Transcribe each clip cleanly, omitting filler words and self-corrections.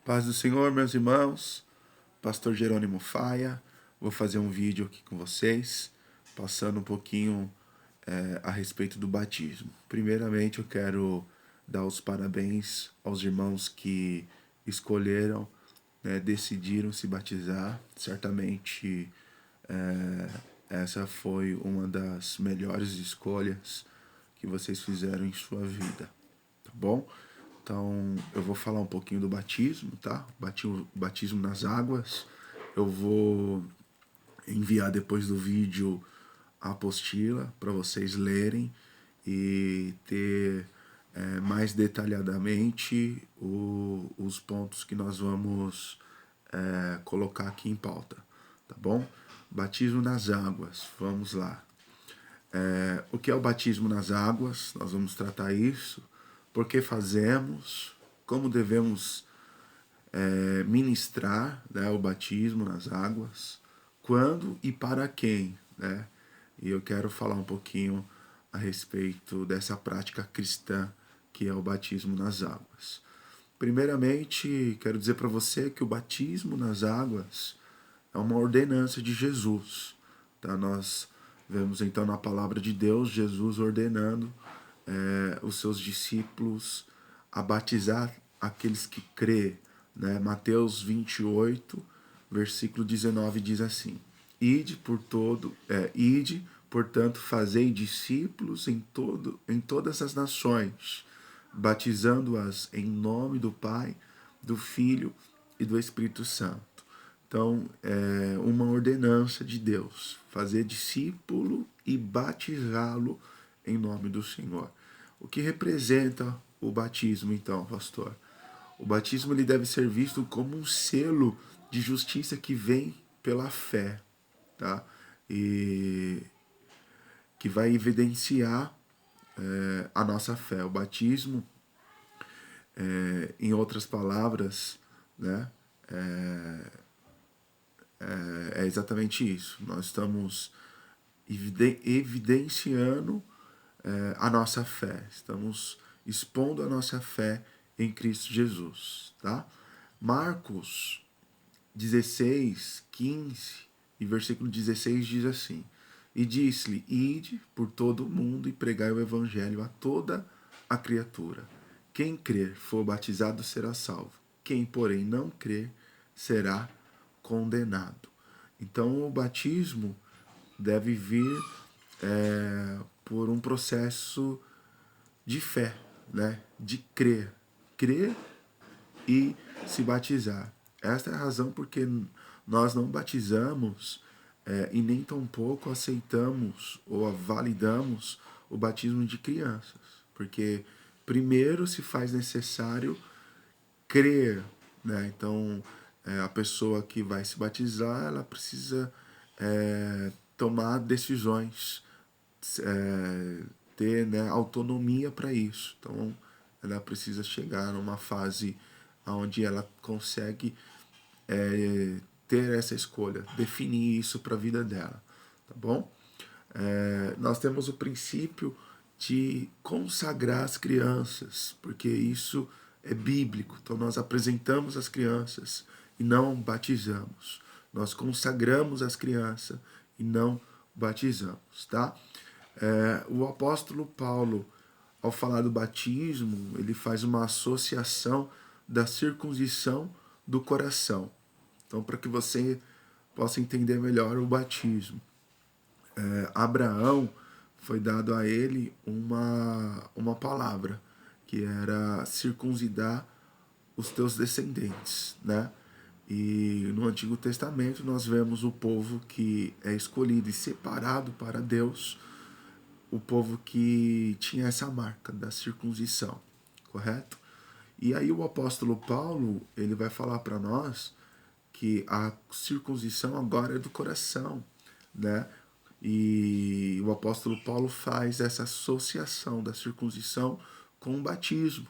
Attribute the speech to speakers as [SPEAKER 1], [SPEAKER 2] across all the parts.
[SPEAKER 1] Paz do Senhor, meus irmãos. Pastor Jerônimo Faia. Vou fazer um vídeo aqui com vocês, passando um pouquinho a respeito do batismo. Primeiramente, eu quero dar os parabéns aos irmãos que escolheram, decidiram se batizar. Certamente, essa foi uma das melhores escolhas que vocês fizeram em sua vida, tá bom? Então, eu vou falar um pouquinho do batismo, tá? Batismo nas águas. Eu vou enviar depois do vídeo a apostila para vocês lerem e ter mais detalhadamente os pontos que nós vamos colocar aqui em pauta, tá bom? Batismo nas águas, vamos lá. O que é o batismo nas águas? Nós vamos tratar isso. Por que fazemos? Como devemos ministrar, né, o batismo nas águas? Quando e para quem? Né? E eu quero falar um pouquinho a respeito dessa prática cristã que é o batismo nas águas. Primeiramente, quero dizer para você que o batismo nas águas é uma ordenança de Jesus. Tá? Nós vemos então na palavra de Deus Jesus ordenando os seus discípulos a batizar aqueles que crê. Né? Mateus 28, versículo 19 diz assim: Ide, portanto, fazei discípulos em todas as nações, batizando-as em nome do Pai, do Filho e do Espírito Santo. Então, é uma ordenança de Deus, fazer discípulo e batizá-lo em nome do Senhor. O que representa o batismo, então, pastor? O batismo ele deve ser visto como um selo de justiça que vem pela fé, tá? E que vai evidenciar a nossa fé. O batismo, em outras palavras, né, é exatamente isso. Nós estamos evidenciando a nossa fé, estamos expondo a nossa fé em Cristo Jesus. Tá? Marcos 16, 15 e versículo 16 diz assim: E disse-lhe: Ide por todo o mundo e pregai o evangelho a toda a criatura. Quem crer for batizado será salvo. Quem, porém, não crer será condenado. Então, o batismo deve vir por um processo de fé, né? De crer. Crer e se batizar. Esta é a razão porque nós não batizamos e nem tampouco aceitamos ou validamos o batismo de crianças. Porque primeiro se faz necessário crer. Né? Então, a pessoa que vai se batizar, ela precisa tomar decisões, ter, né, autonomia para isso. Então, ela precisa chegar numa fase onde ela consegue ter essa escolha, definir isso para a vida dela, tá bom? Nós temos o princípio de consagrar as crianças, porque isso é bíblico. Então nós apresentamos as crianças e não batizamos. Nós consagramos as crianças e não batizamos, tá? O apóstolo Paulo, ao falar do batismo, ele faz uma associação da circuncisão do coração. Então, para que você possa entender melhor o batismo, Abraão foi dado a ele uma palavra, que era circuncidar os teus descendentes, né? E no Antigo Testamento nós vemos o povo que é escolhido e separado para Deus, o povo que tinha essa marca da circuncisão, correto? E aí o apóstolo Paulo, ele vai falar para nós que a circuncisão agora é do coração, né? E o apóstolo Paulo faz essa associação da circuncisão com o batismo.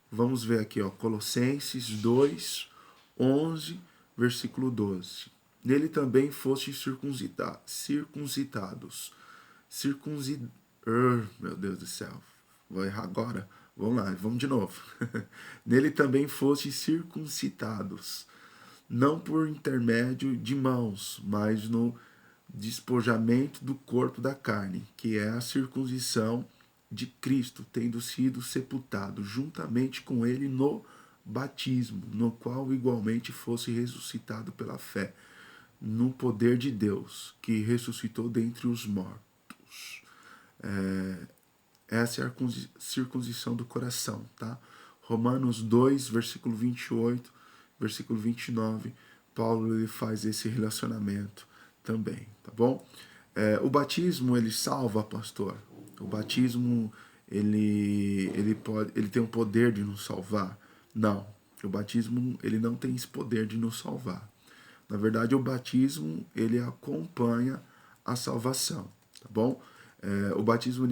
[SPEAKER 1] Vamos ver aqui, ó, Colossenses 2, 11, versículo 12. Nele também fostes circuncidados. Meu Deus do céu, vou errar agora. Vamos lá, vamos de novo. Nele também fostes circuncidados, não por intermédio de mãos, mas no despojamento do corpo da carne, que é a circuncisão de Cristo, tendo sido sepultado juntamente com ele no batismo, no qual igualmente fosse ressuscitado pela fé, no poder de Deus, que ressuscitou dentre os mortos. Essa é a circuncisão do coração, tá? Romanos 2, versículo 28, versículo 29, Paulo ele faz esse relacionamento também, tá bom? O batismo, ele salva, pastor? O batismo, ele tem o poder de nos salvar? Não. O batismo, ele não tem esse poder de nos salvar. Na verdade, o batismo, ele acompanha a salvação, tá bom? O batismo,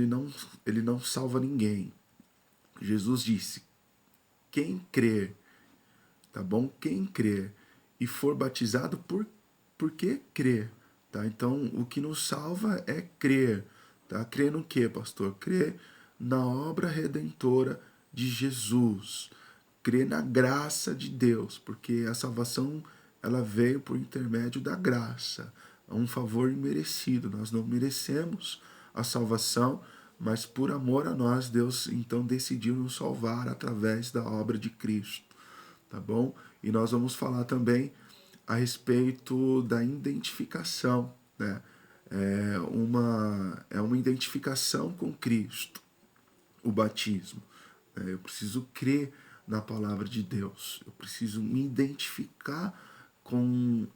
[SPEAKER 1] ele não salva ninguém. Jesus disse, quem crer, tá bom? Quem crer e for batizado, por que crer? Tá? Então, o que nos salva é crer. Tá? Crer no quê, pastor? Crer na obra redentora de Jesus. Crer na graça de Deus, porque a salvação ela veio por intermédio da graça. É um favor imerecido. Nós não merecemos a salvação, mas por amor a nós, Deus então decidiu nos salvar através da obra de Cristo. Tá bom? E nós vamos falar também a respeito da identificação, né? É uma identificação com Cristo, o batismo. Eu preciso crer na palavra de Deus, eu preciso me identificar com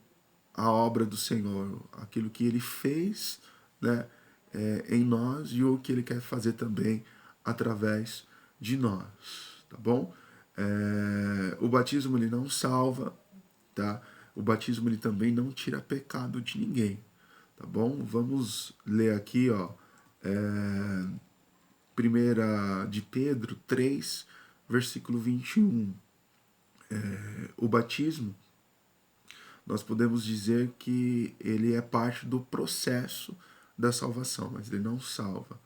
[SPEAKER 1] a obra do Senhor, aquilo que Ele fez, né, em nós e o que Ele quer fazer também através de nós, tá bom? O batismo ele não salva, tá? O batismo ele também não tira pecado de ninguém, tá bom? Vamos ler aqui, ó, 1 de Pedro 3, versículo 21. O batismo, nós podemos dizer que ele é parte do processo da salvação, mas ele não salva.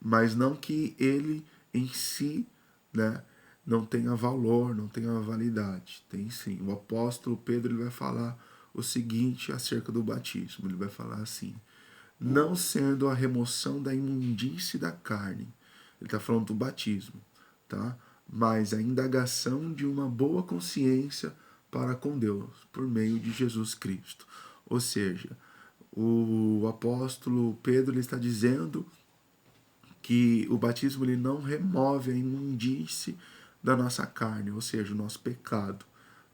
[SPEAKER 1] Mas não que ele em si, né, não tenha valor, não tenha validade. Tem sim. O apóstolo Pedro ele vai falar o seguinte acerca do batismo. Ele vai falar assim, não sendo a remoção da imundície da carne. Ele está falando do batismo, tá? Mas a indagação de uma boa consciência para com Deus, por meio de Jesus Cristo. Ou seja, o apóstolo Pedro ele está dizendo que o batismo ele não remove a imundície da nossa carne, ou seja, o nosso pecado,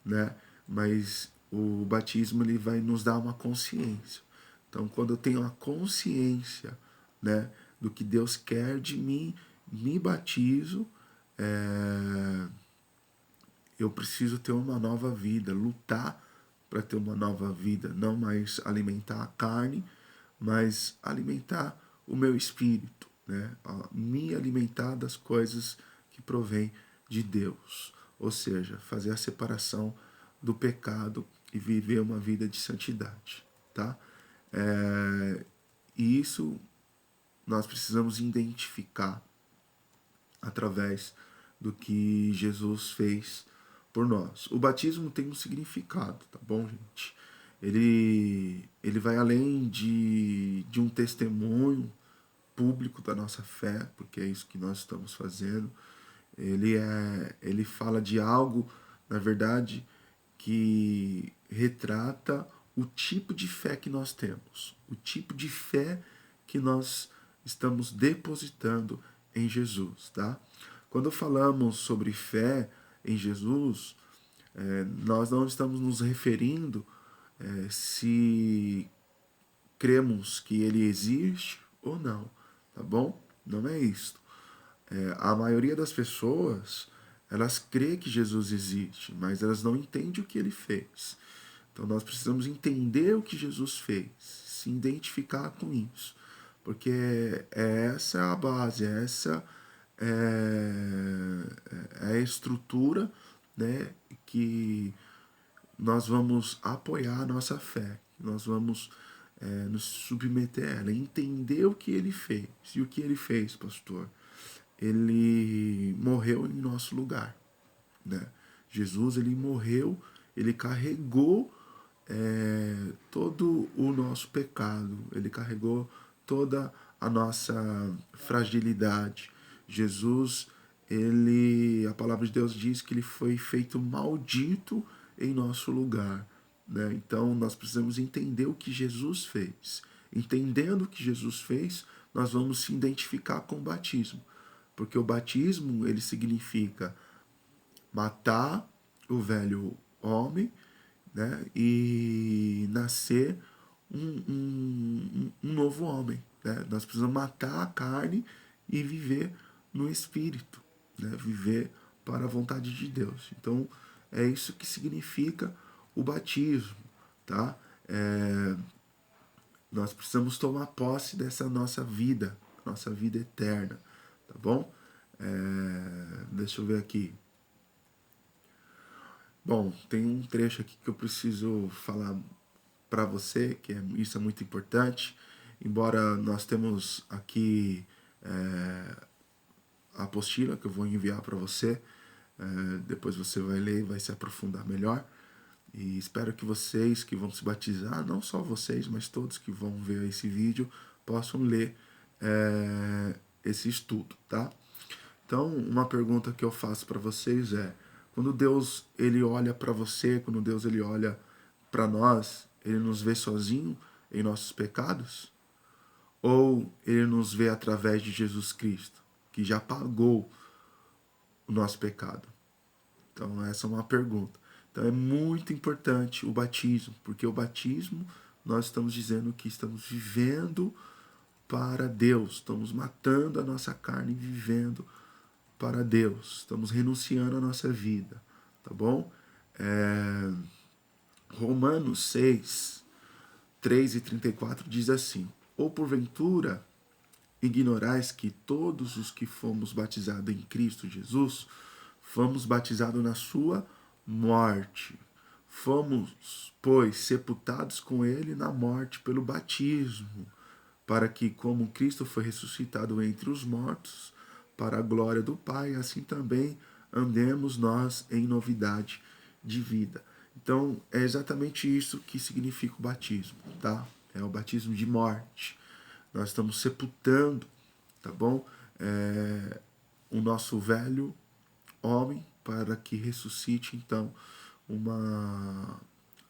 [SPEAKER 1] né? Mas o batismo ele vai nos dar uma consciência. Então, quando eu tenho a consciência, né, do que Deus quer de mim, me batizo, eu preciso ter uma nova vida, lutar para ter uma nova vida, não mais alimentar a carne, mas alimentar o meu espírito, né? Me alimentar das coisas que provém de Deus, ou seja, fazer a separação do pecado e viver uma vida de santidade, tá? E isso nós precisamos identificar através do que Jesus fez por nós. O batismo tem um significado, tá bom, gente? Ele vai além de um testemunho público da nossa fé, porque é isso que nós estamos fazendo. Ele fala de algo, na verdade, que retrata o tipo de fé que nós temos, o tipo de fé que nós estamos depositando em Jesus, tá? Quando falamos sobre fé em Jesus, nós não estamos nos referindo se cremos que ele existe ou não, tá bom? Não é isso. A maioria das pessoas, elas crê que Jesus existe, mas elas não entendem o que ele fez. Então nós precisamos entender o que Jesus fez, se identificar com isso, porque essa é a base, essa é a estrutura, né, que nós vamos apoiar a nossa fé, nós vamos nos submeter a ela, entender o que ele fez. E o que ele fez, pastor? ele morreu em nosso lugar, né? Jesus, ele morreu, ele carregou todo o nosso pecado, ele carregou toda a nossa fragilidade. Jesus, a palavra de Deus diz que ele foi feito maldito em nosso lugar, né? Então nós precisamos entender o que Jesus fez. Entendendo o que Jesus fez, nós vamos se identificar com o batismo, porque o batismo ele significa matar o velho homem, né, e nascer um novo homem. Né? Nós precisamos matar a carne e viver no Espírito, né? Viver para a vontade de Deus. Então, é isso que significa o batismo. Tá? Nós precisamos tomar posse dessa nossa vida eterna. Tá bom? Deixa eu ver aqui. Bom, tem um trecho aqui que eu preciso falar para você, que isso é muito importante. Embora nós temos aqui a apostila que eu vou enviar para você, depois você vai ler e vai se aprofundar melhor. E espero que vocês que vão se batizar, não só vocês, mas todos que vão ver esse vídeo, possam ler esse estudo, tá? Então, uma pergunta que eu faço para vocês é: quando Deus ele olha para você, quando Deus ele olha para nós, ele nos vê sozinho em nossos pecados? Ou ele nos vê através de Jesus Cristo, que já pagou o nosso pecado? Então, essa é uma pergunta. Então, é muito importante o batismo, porque o batismo nós estamos dizendo que estamos vivendo para Deus, estamos matando a nossa carne e vivendo para Deus, estamos renunciando à nossa vida, tá bom? Romanos 6, 3 e 34 diz assim: ou porventura ignorais que todos os que fomos batizados em Cristo Jesus, fomos batizados na sua morte. Fomos, pois, sepultados com ele na morte pelo batismo, para que, como Cristo foi ressuscitado entre os mortos, para a glória do Pai, assim também andemos nós em novidade de vida. Então, é exatamente isso que significa o batismo, tá? É o batismo de morte. Nós estamos sepultando, tá bom? O nosso velho homem para que ressuscite, então, uma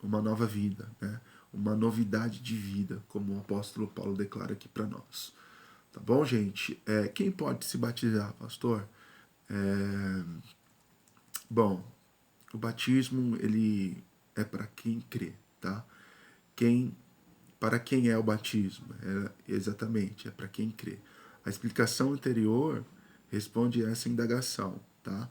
[SPEAKER 1] nova vida, né? Uma novidade de vida, como o apóstolo Paulo declara aqui para nós. Tá bom, gente? Quem pode se batizar, pastor? Bom, o batismo ele é para quem crê, tá? Para quem é o batismo? Exatamente, é para quem crê. A explicação anterior responde a essa indagação, tá?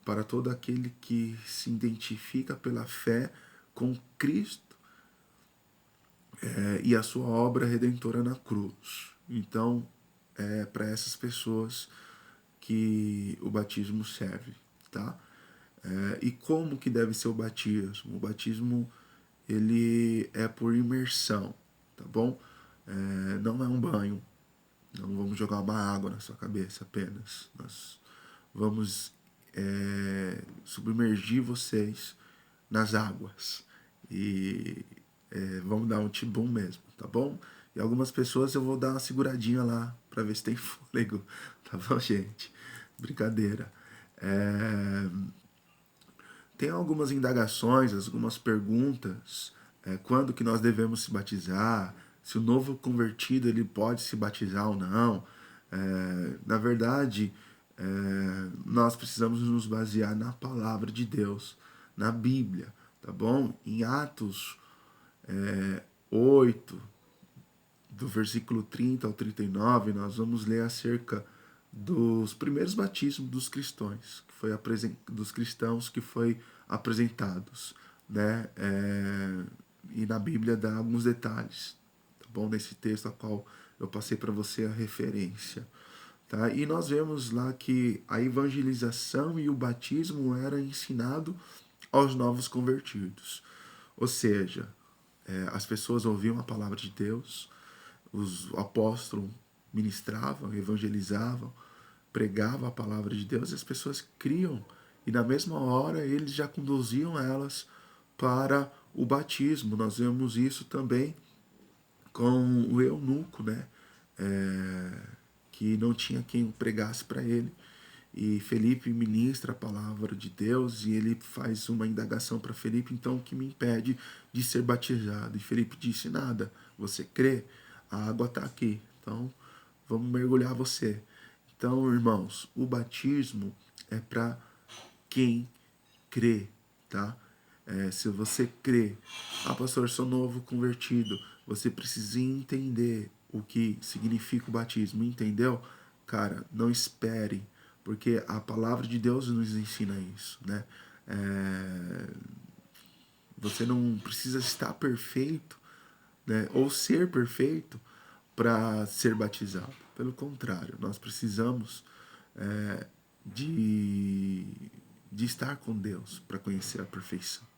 [SPEAKER 1] Para todo aquele que se identifica pela fé com Cristo e a sua obra redentora na cruz. Então, é para essas pessoas que o batismo serve, tá? E como que deve ser o batismo? O batismo ele é por imersão, tá bom? Não é um banho, não vamos jogar uma água na sua cabeça apenas. Nós vamos submergir vocês nas águas e vamos dar um tibum mesmo, tá bom? E algumas pessoas eu vou dar uma seguradinha lá para ver se tem fôlego, tá bom, gente? Brincadeira. Tem algumas indagações, algumas perguntas, quando que nós devemos se batizar, se o novo convertido ele pode se batizar ou não. Na verdade, nós precisamos nos basear na palavra de Deus, na Bíblia, tá bom? Em Atos 8, do versículo 30 ao 39, nós vamos ler acerca dos primeiros batismos dos cristãos, dos cristãos que foi apresentados, né? E na Bíblia dá alguns detalhes, tá bom? Nesse texto a qual eu passei para você a referência, tá? E nós vemos lá que a evangelização e o batismo era ensinado aos novos convertidos, ou seja, as pessoas ouviam a palavra de Deus, os apóstolos ministravam, evangelizavam, pregavam a palavra de Deus, e as pessoas criam, e na mesma hora eles já conduziam elas para o batismo. Nós vemos isso também com o eunuco, né? Que não tinha quem pregasse para ele. E Felipe ministra a palavra de Deus e ele faz uma indagação para Felipe, então o que me impede de ser batizado? E Felipe disse, nada, você crê? A água está aqui, então vamos mergulhar você. Então, irmãos, o batismo é para quem crê, tá? Se você crê, pastor, sou novo convertido, você precisa entender o que significa o batismo, entendeu? Cara, não espere, porque a palavra de Deus nos ensina isso, né? Você não precisa estar perfeito, né? Ou ser perfeito para ser batizado. Pelo contrário, nós precisamos de, de estar com Deus para conhecer a perfeição.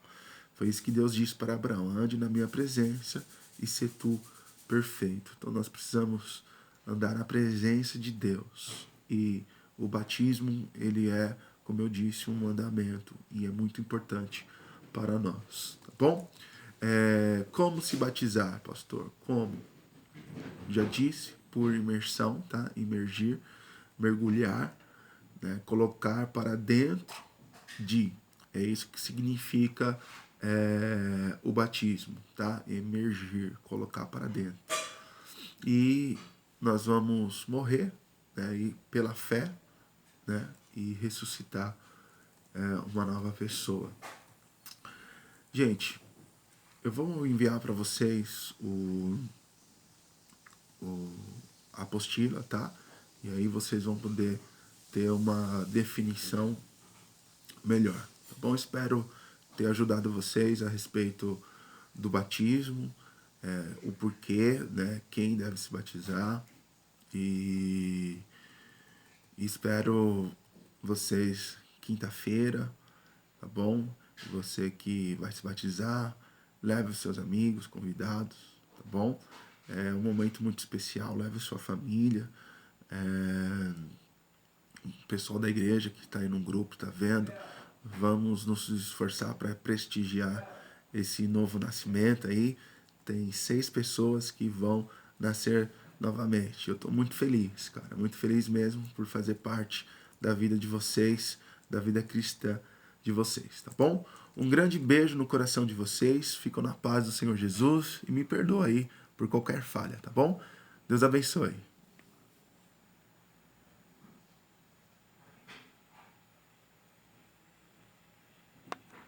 [SPEAKER 1] Foi isso que Deus disse para Abraão: ande na minha presença e ser tu perfeito. Então nós precisamos andar na presença de Deus. E o batismo, ele é, como eu disse, um mandamento e é muito importante para nós, tá bom? Como se batizar, pastor? Como? Já disse, por imersão, tá? Imergir, mergulhar, né? Colocar para dentro de. É isso que significa o batismo, tá? Emergir, colocar para dentro. E nós vamos morrer, né? E pela fé, né? E ressuscitar uma nova pessoa. Gente, eu vou enviar para vocês a apostila, tá? E aí vocês vão poder ter uma definição melhor, tá bom? Espero ter ajudado vocês a respeito do batismo, o porquê, né? Quem deve se batizar e espero vocês quinta-feira, tá bom? Você que vai se batizar, leve os seus amigos, convidados, tá bom? É um momento muito especial, leve sua família, o pessoal da igreja que está aí no grupo, está vendo. Vamos nos esforçar para prestigiar esse novo nascimento aí. Tem 6 pessoas que vão nascer novamente. Eu estou muito feliz, cara, muito feliz mesmo por fazer parte da vida de vocês, da vida cristã de vocês, tá bom? Um grande beijo no coração de vocês, ficam na paz do Senhor Jesus e me perdoa aí por qualquer falha, tá bom? Deus abençoe.